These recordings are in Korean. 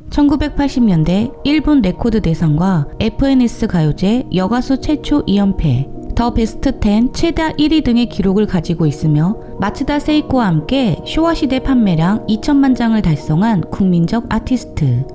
1980년대 일본 레코드 대상과 FNS 가요제 여가수 최초 2연패, 더 베스트 10 최다 1위 등의 기록을 가지고 있으며 마츠다 세이코와 함께 쇼와 시대 판매량 2천만 장을 달성한 국민적 아티스트.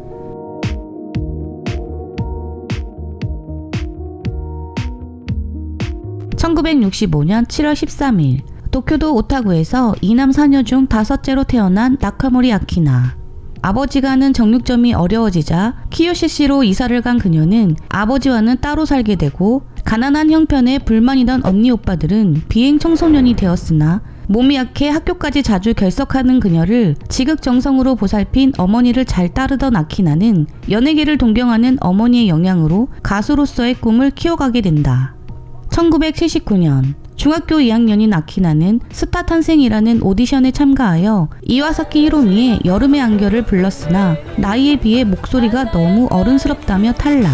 (1965년 7월 13일) 도쿄도 오타구에서 2남 4녀 중 5째로 태어난 나카모리 아키나. 아버지가 하는 정육점이 어려워지자 키요시시로 이사를 간 그녀는 아버지와는 따로 살게 되고, 가난한 형편에 불만이던 언니 오빠들은 비행 청소년이 되었으나 몸이 약해 학교까지 자주 결석하는 그녀를 지극정성으로 보살핀 어머니를 잘 따르던 아키나는 연예계를 동경하는 어머니의 영향으로 가수로서의 꿈을 키워가게 된다. 1979년 중학교 2학년인 아키나는 스타 탄생이라는 오디션에 참가하여 이와사키 히로미의 여름의 안개를 불렀으나 나이에 비해 목소리가 너무 어른스럽다며 탈락.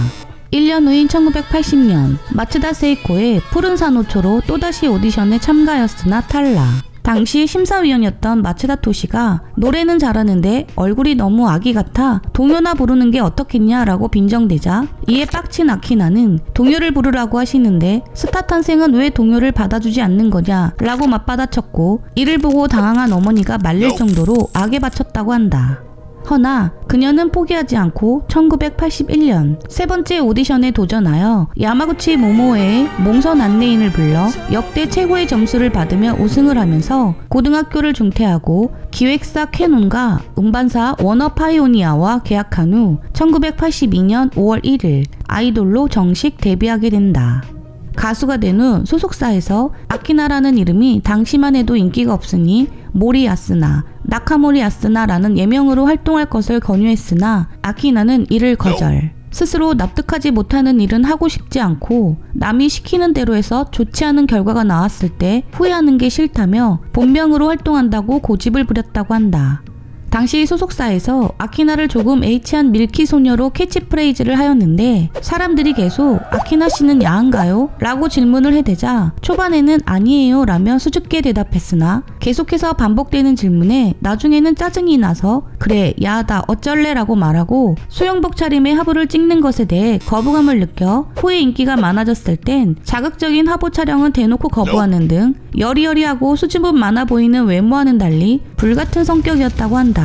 1년 후인 1980년 마츠다 세이코의 푸른 산호초로 또다시 오디션에 참가하였으나 탈락. 당시 심사위원이었던 마츠다 토시가 노래는 잘하는데 얼굴이 너무 아기 같아 동요나 부르는 게 어떻겠냐라고 빈정대자, 이에 빡친 아키나는 동요를 부르라고 하시는데 스타 탄생은 왜 동요를 받아주지 않는 거냐 라고 맞받아쳤고, 이를 보고 당황한 어머니가 말릴 정도로 악에 바쳤다고 한다. 허나 그녀는 포기하지 않고 1981년 세 번째 오디션에 도전하여 야마구치 모모에의 몽선 안내인을 불러 역대 최고의 점수를 받으며 우승을 하면서 고등학교를 중퇴하고 기획사 캐논과 음반사 워너 파이오니아와 계약한 후 1982년 5월 1일 아이돌로 정식 데뷔하게 된다. 가수가 된 후 소속사에서 아키나라는 이름이 당시만 해도 인기가 없으니 모리 아스나, 나카모리 아스나라는 예명으로 활동할 것을 권유했으나 아키나는 이를 거절. 스스로 납득하지 못하는 일은 하고 싶지 않고 남이 시키는 대로 해서 좋지 않은 결과가 나왔을 때 후회하는 게 싫다며 본명으로 활동한다고 고집을 부렸다고 한다. 당시 소속사에서 아키나를 조금 H한 밀키 소녀로 캐치프레이즈를 하였는데 사람들이 계속 아키나 씨는 야한가요? 라고 질문을 해대자 초반에는 아니에요 라며 수줍게 대답했으나 계속해서 반복되는 질문에 나중에는 짜증이 나서 그래 야하다 어쩔래 라고 말하고 수영복 차림의 화보를 찍는 것에 대해 거부감을 느껴 후에 인기가 많아졌을 땐 자극적인 화보 촬영은 대놓고 거부하는 등 여리여리하고 수줍음 많아 보이는 외모와는 달리 불같은 성격이었다고 한다.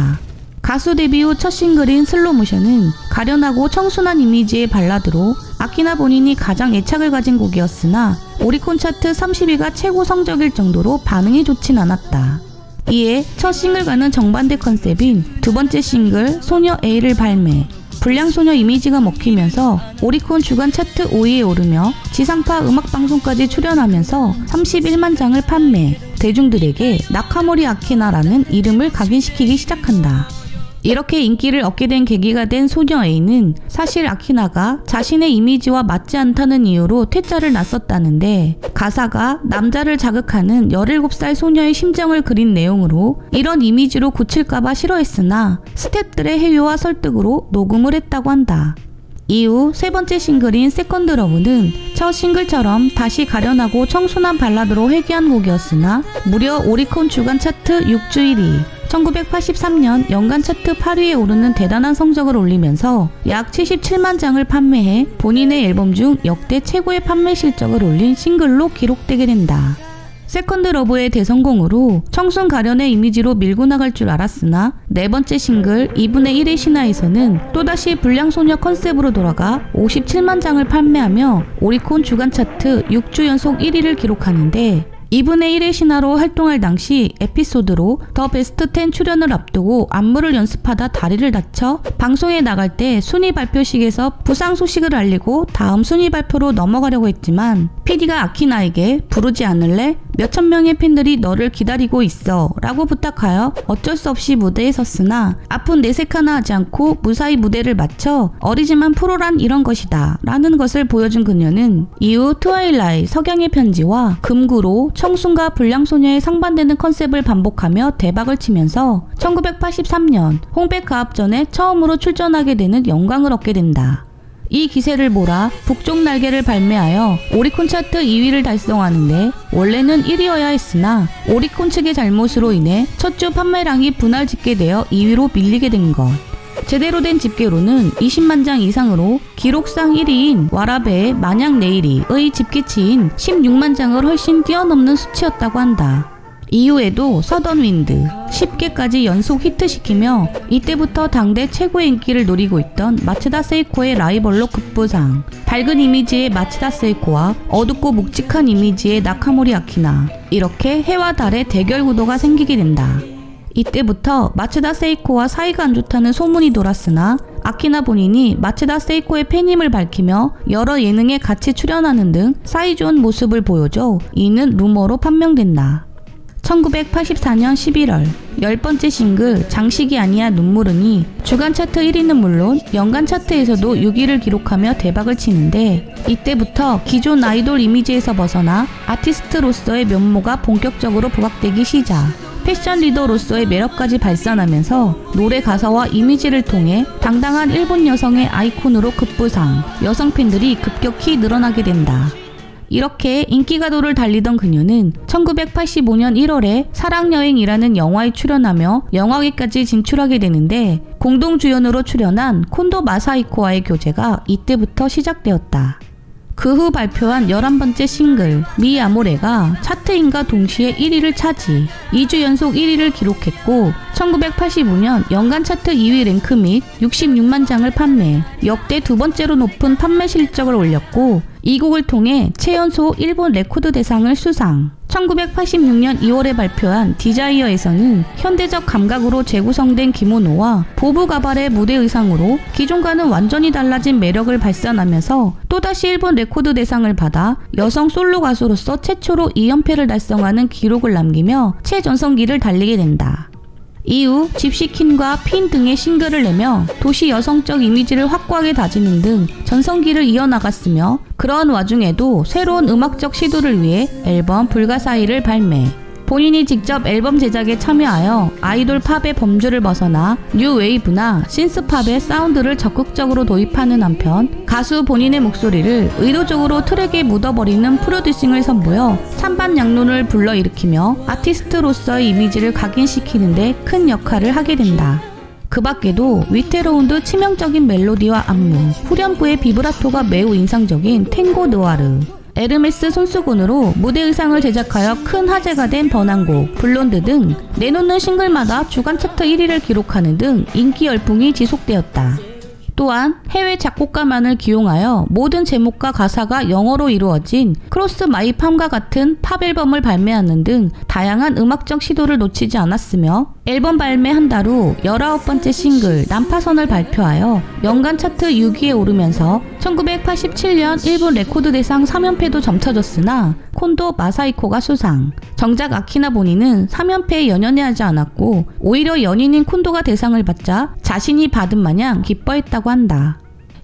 가수 데뷔 후 첫 싱글인 슬로모션은 가련하고 청순한 이미지의 발라드로 아키나 본인이 가장 애착을 가진 곡이었으나 오리콘 차트 30위가 최고 성적일 정도로 반응이 좋진 않았다. 이에 첫 싱글과는 정반대 컨셉인 두 번째 싱글 소녀 A를 발매. 불량소녀 이미지가 먹히면서 오리콘 주간 차트 5위에 오르며 지상파 음악방송까지 출연하면서 31만 장을 판매, 대중들에게 나카모리 아키나라는 이름을 각인시키기 시작한다. 이렇게 인기를 얻게 된 계기가 된 소녀 A는 사실 아키나가 자신의 이미지와 맞지 않다는 이유로 퇴짜를 났었다는데, 가사가 남자를 자극하는 17살 소녀의 심정을 그린 내용으로 이런 이미지로 굳힐까봐 싫어했으나 스태프들의 해유와 설득으로 녹음을 했다고 한다. 이후 세 번째 싱글인 세컨드 러브는 첫 싱글처럼 다시 가련하고 청순한 발라드로 회귀한 곡이었으나 무려 오리콘 주간 차트 6주 1위, 1983년 연간 차트 8위에 오르는 대단한 성적을 올리면서 약 77만 장을 판매해 본인의 앨범 중 역대 최고의 판매 실적을 올린 싱글로 기록되게 된다. 세컨드 러브의 대성공으로 청순 가련의 이미지로 밀고 나갈 줄 알았으나 네 번째 싱글 2분의 1의 신화에서는 또다시 불량소녀 컨셉으로 돌아가 57만 장을 판매하며 오리콘 주간 차트 6주 연속 1위를 기록하는데, 2분의 1의 신화로 활동할 당시 에피소드로 더 베스트 10 출연을 앞두고 안무를 연습하다 다리를 다쳐 방송에 나갈 때 순위 발표식에서 부상 소식을 알리고 다음 순위 발표로 넘어가려고 했지만 PD가 아키나에게 부르지 않을래? 몇천 명의 팬들이 너를 기다리고 있어 라고 부탁하여 어쩔 수 없이 무대에 섰으나 아픈 내색 하나 하지 않고 무사히 무대를 마쳐 어리지만 프로란 이런 것이다 라는 것을 보여준 그녀는 이후 트와일라이, 석양의 편지와 금구로 청순과 불량소녀의 상반되는 컨셉을 반복하며 대박을 치면서 1983년 홍백가합전에 처음으로 출전하게 되는 영광을 얻게 된다. 이 기세를 몰아 북쪽 날개를 발매하여 오리콘 차트 2위를 달성하는데, 원래는 1위여야 했으나 오리콘 측의 잘못으로 인해 첫 주 판매량이 분할짓게 되어 2위로 밀리게 된 것. 제대로 된 집계로는 20만 장 이상으로 기록상 1위인 와라베의 만약 내일이의 집계치인 16만 장을 훨씬 뛰어넘는 수치였다고 한다. 이후에도 서던윈드 10개까지 연속 히트시키며 이때부터 당대 최고의 인기를 노리고 있던 마츠다 세이코의 라이벌로 급부상. 밝은 이미지의 마츠다 세이코와 어둡고 묵직한 이미지의 나카모리 아키나. 이렇게 해와 달의 대결 구도가 생기게 된다. 이때부터 마츠다 세이코와 사이가 안 좋다는 소문이 돌았으나 아키나 본인이 마츠다 세이코의 팬임을 밝히며 여러 예능에 같이 출연하는 등 사이 좋은 모습을 보여줘 이는 루머로 판명된다. 1984년 11월 10번째 싱글 장식이 아니야 눈물은이 주간 차트 1위는 물론 연간 차트에서도 6위를 기록하며 대박을 치는데 이때부터 기존 아이돌 이미지에서 벗어나 아티스트로서의 면모가 본격적으로 부각되기 시작. 패션 리더로서의 매력까지 발산하면서 노래 가사와 이미지를 통해 당당한 일본 여성의 아이콘으로 급부상, 여성 팬들이 급격히 늘어나게 된다. 이렇게 인기가도를 달리던 그녀는 1985년 1월에 사랑여행이라는 영화에 출연하며 영화계까지 진출하게 되는데 공동주연으로 출연한 콘도 마사히코와의 교제가 이때부터 시작되었다. 그 후 발표한 11번째 싱글 미 아모레가 차트인과 동시에 1위를 차지 2주 연속 1위를 기록했고 1985년 연간 차트 2위 랭크 및 66만 장을 판매, 역대 두 번째로 높은 판매 실적을 올렸고 이 곡을 통해 최연소 일본 레코드 대상을 수상. 1986년 2월에 발표한 디자이어에서는 현대적 감각으로 재구성된 기모노와 보부 가발의 무대 의상으로 기존과는 완전히 달라진 매력을 발산하면서 또다시 일본 레코드 대상을 받아 여성 솔로 가수로서 최초로 2연패를 달성하는 기록을 남기며 최전성기를 달리게 된다. 이후 집시킨과 핀 등의 싱글을 내며 도시 여성적 이미지를 확고하게 다지는 등 전성기를 이어나갔으며 그러한 와중에도 새로운 음악적 시도를 위해 앨범 불가사의를 발매. 본인이 직접 앨범 제작에 참여하여 아이돌 팝의 범주를 벗어나 뉴 웨이브나 신스팝의 사운드를 적극적으로 도입하는 한편 가수 본인의 목소리를 의도적으로 트랙에 묻어버리는 프로듀싱을 선보여 찬반양론을 불러일으키며 아티스트로서의 이미지를 각인시키는 데 큰 역할을 하게 된다. 그 밖에도 위태로운드 치명적인 멜로디와 안무, 후렴구의 비브라토가 매우 인상적인 탱고 느와르, 에르메스 손수건으로 무대 의상을 제작하여 큰 화제가 된 번안곡, 블론드 등 내놓는 싱글마다 주간 차트 1위를 기록하는 등 인기 열풍이 지속되었다. 또한 해외 작곡가만을 기용하여 모든 제목과 가사가 영어로 이루어진 크로스 마이 팜과 같은 팝 앨범을 발매하는 등 다양한 음악적 시도를 놓치지 않았으며 앨범 발매 한 달 후 19번째 싱글 난파선을 발표하여 연간 차트 6위에 오르면서 1987년 일본 레코드 대상 3연패도 점쳐졌으나 콘도 마사히코가 수상. 정작 아키나 본인은 3연패에 연연해 하지 않았고 오히려 연인인 콘도가 대상을 받자 자신이 받은 마냥 기뻐했다고 한다.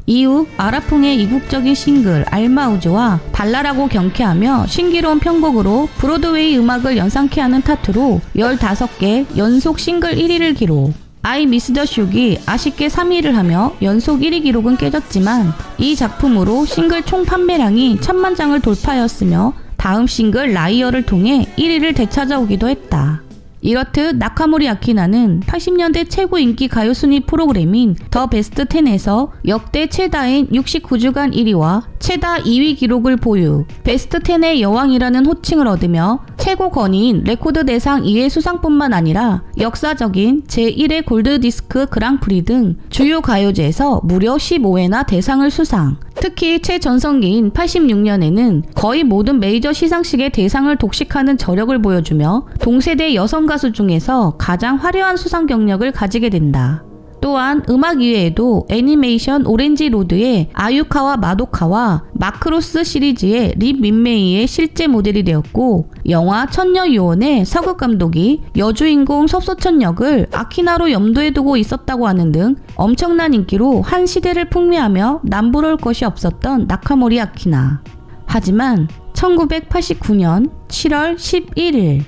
이후 아라풍의 이국적인 싱글 알마우즈와 발랄하고 경쾌하며 신기로운 편곡으로 브로드웨이 음악을 연상케 하는 타투로 15개 연속 싱글 1위를 기록. I Miss the Shook이 아쉽게 3위를 하며 연속 1위 기록은 깨졌지만 이 작품으로 싱글 총 판매량이 1000만 장을 돌파하였으며 다음 싱글 라이어를 통해 1위를 되찾아오기도 했다. 이렇듯 나카모리 아키나는 80년대 최고 인기 가요 순위 프로그램인 더 베스트 10에서 역대 최다인 69주간 1위와 최다 2위 기록을 보유, 베스트 10의 여왕이라는 호칭을 얻으며 최고 권위인 레코드 대상 2회 수상뿐만 아니라 역사적인 제1회 골드디스크 그랑프리 등 주요 가요제에서 무려 15회나 대상을 수상. 특히 최전성기인 86년에는 거의 모든 메이저 시상식의 대상을 독식하는 저력을 보여주며 동세대 여성 가수 중에서 가장 화려한 수상 경력을 가지게 된다. 또한 음악 이외에도 애니메이션 오렌지 로드의 아유카와 마도카와 마크로스 시리즈의 립 민메이의 실제 모델이 되었고 영화 천녀유언의 서극 감독이 여주인공 섭소천 역을 아키나로 염두에 두고 있었다고 하는 등 엄청난 인기로 한 시대를 풍미하며 남부러울 것이 없었던 나카모리 아키나. 하지만 1989년 7월 11일